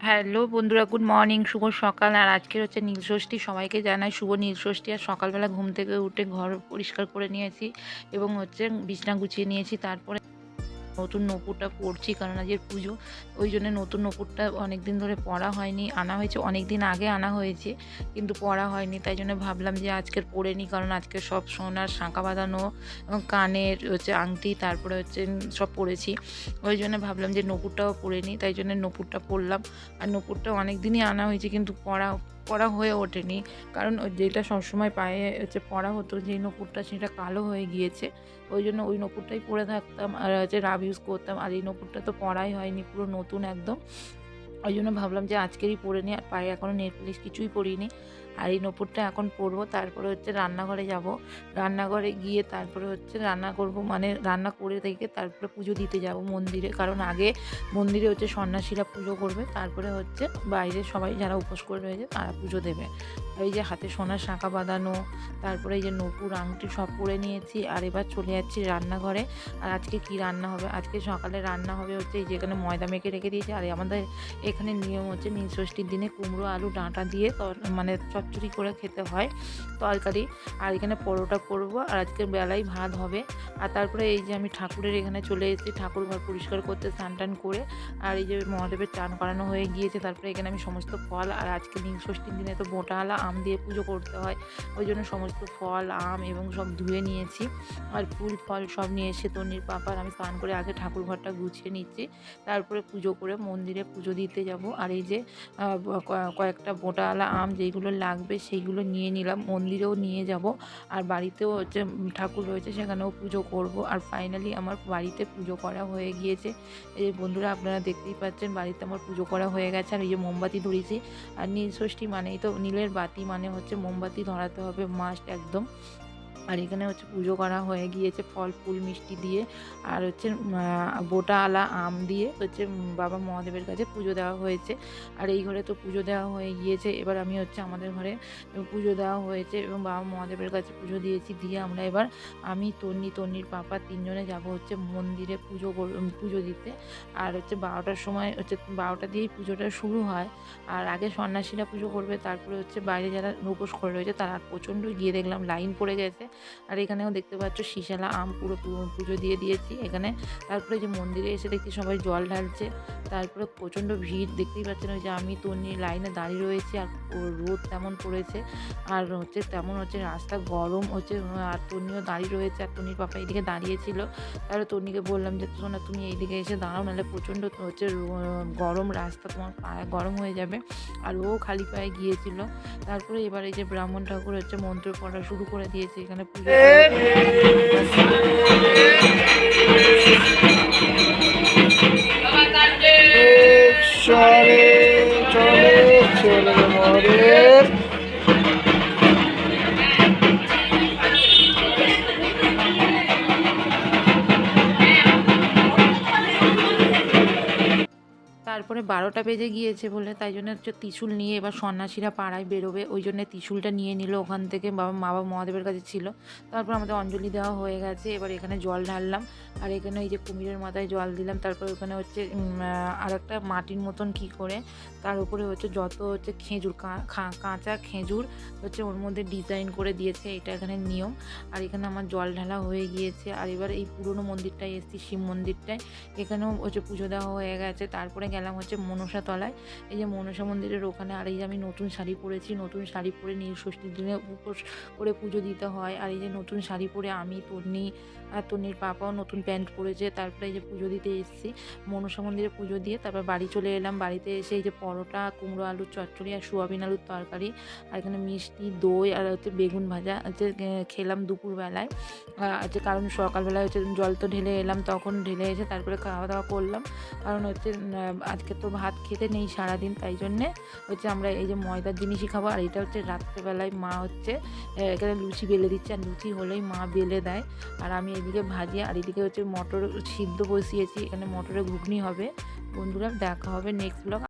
Hello বন্ধুরা, good morning, শুভ সকাল। আর আজকের হচ্ছে নীলষষ্ঠী। সবাইকে জানাই শুভ নীলষষ্ঠী। আর সকালবেলা ঘুম থেকে উঠে ঘর পরিষ্কার করে নিয়েছি এবং হচ্ছে বিছনা গুছিয়ে নিয়েছি। তারপরে নতুন নূপুরটা পরছি, কারণ আজকের পুজো, ওই জন্য নতুন নূপুরটা অনেক দিন ধরে পরা হয়নি। আনা হয়েছে অনেক দিন আগে, আনা হয়েছে কিন্তু পরা হয়নি, তাই জন্য ভাবলাম যে আজকের পরে নিই। কারণ আজকে সব সোনার শাঁখা বাঁধানো, কানের হচ্ছে আংটি, তারপরে হচ্ছে সব পরেছি। ওই জন্য ভাবলাম যে নূপুরটাও পরে নিই, তাই জন্য নূপুরটা পরলাম। আর নূপুরটা অনেক দিনই আনা হয়েছে কিন্তু পরা পরা হয়ে ওঠেনি, কারণ যেটা সবসময় পায়ে হচ্ছে পরা হতো, যেই নূপুরটা, সেটা কালো হয়ে গিয়েছে। ওই জন্য ওই নূপুরটাই পরে থাকতাম আর হচ্ছে রাব ইউজ করতাম। আর এই নূপুরটা তো পরাই হয়নি, পুরো নতুন একদম। ওই জন্য ভাবলাম যে আজকেরই পরে নিই। আর পায়ে এখনও নেল পালিশ কিছুই পরিনি। আর এই নূপুরটা এখন পরবো। তারপরে হচ্ছে রান্নাঘরে যাব। রান্নাঘরে গিয়ে তারপরে হচ্ছে রান্না করব, মানে রান্না করে থেকে তারপরে পুজো দিতে যাব মন্দিরে। কারণ আগে মন্দিরে হচ্ছে সন্ন্যাসীরা পুজো করবে, তারপরে হচ্ছে বাইরে সবাই যারা উপোস করে রয়েছে তারা পুজো দেবে। এই যে হাতে সোনার শাঁখা বাঁধানো, তারপরে এই যে নূপুর আংটি সব পরে নিয়েছি। আর এবার চলে যাচ্ছি রান্নাঘরে। আর আজকে কি রান্না হবে? আজকে সকালে রান্না হবে হচ্ছে এই যেখানে ময়দা মেখে রেখে দিয়েছি। আর আমাদের এখানে নিয়ম হচ্ছে নীলষষ্ঠীর দিনে কুমড়ো আলু ডাঁটা দিয়ে মানে চচ্চড়ি করে খেতে হয় তরকারি। আর এখানে পরোটা করব। আর আজকের বেলায় ভাত হবে। আর তারপরে এই যে আমি ঠাকুরের এখানে চলে এসেছি, ঠাকুর ঘর পরিষ্কার করতে, স্নান টান করে। আর এই যে মহাদেবের চান করানো হয়ে গিয়েছে। তারপরে এখানে আমি সমস্ত ফল, আর আজকে নীলষষ্ঠীর দিনে তো বোঁটাওয়ালা আম দিয়ে পুজো করতে হয়, ওই জন্য সমস্ত ফল, আম এবং সব ধুয়ে নিয়েছি। আর ফুল ফল সব নিয়ে এসে তন্নির পাপার আমি স্নান করে আগে ঠাকুর ঘরটা গুছিয়ে নিচ্ছি, তারপরে পুজো করে মন্দিরে পুজো দিতে যাব। আর এই যে কয়েকটা বোঁটাওয়ালা আম যেইগুলো লাগবে সেইগুলো নিয়ে নিলাম, মন্দিরেও নিয়ে যাব। আর বাড়িতেও হচ্ছে ঠাকুর রয়েছে, সেখানেও পুজো করব। আর ফাইনালি আমার বাড়িতে পুজো করা হয়ে গিয়েছে। এই বন্ধুরা, আপনারা দেখতেই পাচ্ছেন বাড়িতে আমার পুজো করা হয়ে গেছে। আর এই যে মোমবাতি ধরেছি। আর নীলষষ্ঠী মানেই তো নীলের বাতি, মানে হচ্ছে মোমবাতি ধরাতে হবে মাস্ট একদম। আর এখানে হচ্ছে পুজো করা হয়ে গিয়েছে ফল ফুল মিষ্টি দিয়ে। আর হচ্ছে বোঁটাওয়ালা আম দিয়ে হচ্ছে বাবা মহাদেবের কাছে পুজো দেওয়া হয়েছে। আর এই ঘরে তো পুজো দেওয়া হয়ে গিয়েছে। এবার আমি হচ্ছে আমাদের ঘরে পুজো দেওয়া হয়েছে এবং বাবা মহাদেবের কাছে পুজো দিয়েছি। দিয়ে আমরা এবার আমি তন্নির পাপা তিনজনে যাব হচ্ছে মন্দিরে পুজো দিতে। আর হচ্ছে 12টার সময় হচ্ছে 12টা দিয়েই পুজোটা শুরু হয়। আর আগে সন্ন্যাসীরা পুজো করবে, তারপরে হচ্ছে বাইরে যারা উপোস করে রয়েছে তারা। প্রচণ্ড গিয়ে দেখলাম লাইন পড়ে গেছে। আর এখানেও দেখতে পাচ্ছ শীষালা আম পুরো পুজো দিয়ে দিয়েছি এখানে। তারপরে যে মন্দিরে এসে দেখছি সবাই জল ঢালছে। তারপরে প্রচণ্ড ভিড়, দেখতেই পাচ্ছেন ওই যে আমি তন্নি লাইনে দাঁড়িয়ে রয়েছি। আর রোদ তেমন পড়েছে, আর হচ্ছে তেমন হচ্ছে রাস্তা গরম হচ্ছে। আর তন্নিও দাঁড়িয়ে রয়েছে, আর তন্নির পাপা এইদিকে দাঁড়িয়েছিল। তারপরে তন্নিকে বললাম যে শোনা, তুমি এইদিকে এসে দাঁড়াও, নাহলে প্রচণ্ড হচ্ছে গরম রাস্তা, তোমার পায়ে গরম হয়ে যাবে। আর ও খালি পায়ে গিয়েছিল। তারপরে এবার এই যে ব্রাহ্মণ ঠাকুর হচ্ছে মন্ত্র পড়া শুরু করে দিয়েছে এখানে পুজো। চলে চলে চলে মহাদেব। তারপরে 12টা বেজে গিয়েছে বলে, তাই জন্য হচ্ছে ত্রিশূল নিয়ে এবার সন্ন্যাসীরা পাড়ায় বেরোবে, ওই জন্য ত্রিশূলটা নিয়ে নিল ওখান থেকে। বাবা মহাদেবের কাছে ছিল। তারপর আমাদের অঞ্জলি দেওয়া হয়ে গেছে। এবার এখানে জল ঢাললাম। আর এখানে এই যে কুমিরের মাথায় জল দিলাম। তারপর ওখানে হচ্ছে আর একটা মাটির মতন কি করে, তার উপরে হচ্ছে যত হচ্ছে খেজুর, কাঁচা খেজুর হচ্ছে ওর মধ্যে ডিজাইন করে দিয়েছে, এটা এখানে নিয়ম। আর এখানে আমার জল ঢালা হয়ে গিয়েছে। আর এবার এই পুরনো মন্দিরটায় এসেছি, শিব মন্দিরটায়, এখানেও হচ্ছে পুজো দেওয়া হয়ে গেছে। তারপরে গেলাম হচ্ছে মনসা তলায়, এই যে মনসা মন্দিরের ওখানে। আর এই যে আমি নতুন শাড়ি পরেছি, নতুন শাড়ি পরে নীলষষ্ঠীর দিনে উপোস করে পুজো দিতে হয়। আর এই যে নতুন শাড়ি পরে আমি, তন্নি আর তন্নির পাপাও নতুন প্যান্ট পরেছে। তারপরে এই যে পুজো দিতে এসেছি মনসা মন্দিরে পুজো দিয়ে। তারপর বাড়ি চলে এলাম। বাড়িতে এসে এই যে পরোটা, কুমড়ো আলুর চচ্চড়ি আর সোয়াবিন আলুর তরকারি, আর এখানে মিষ্টি, দই আর হচ্ছে বেগুন ভাজা হচ্ছে খেলাম দুপুরবেলায়। হচ্ছে কারণ সকালবেলায় হচ্ছে জল তো ঢেলে এলাম, তখন ঢেলে এসে তারপরে খাওয়া দাওয়া করলাম। কারণ হচ্ছে আজকে তো ভাত খেতে নেই সারাদিন, তাই জন্যে হচ্ছে আমরা এই যে ময়দার জিনিসই খাবো। আর এটা হচ্ছে রাত্রেবেলায় মা হচ্ছে এখানে লুচি বেলে দিচ্ছে, আর লুচি হলেই মা বেলে দেয়। আর আমি এদিকে ভাজি, আর এদিকে হচ্ছে মটর সিদ্ধ বসিয়েছি, এখানে মটরের ঘুগনি হবে। বন্ধুরা, দেখা হবে নেক্সট ব্লগ।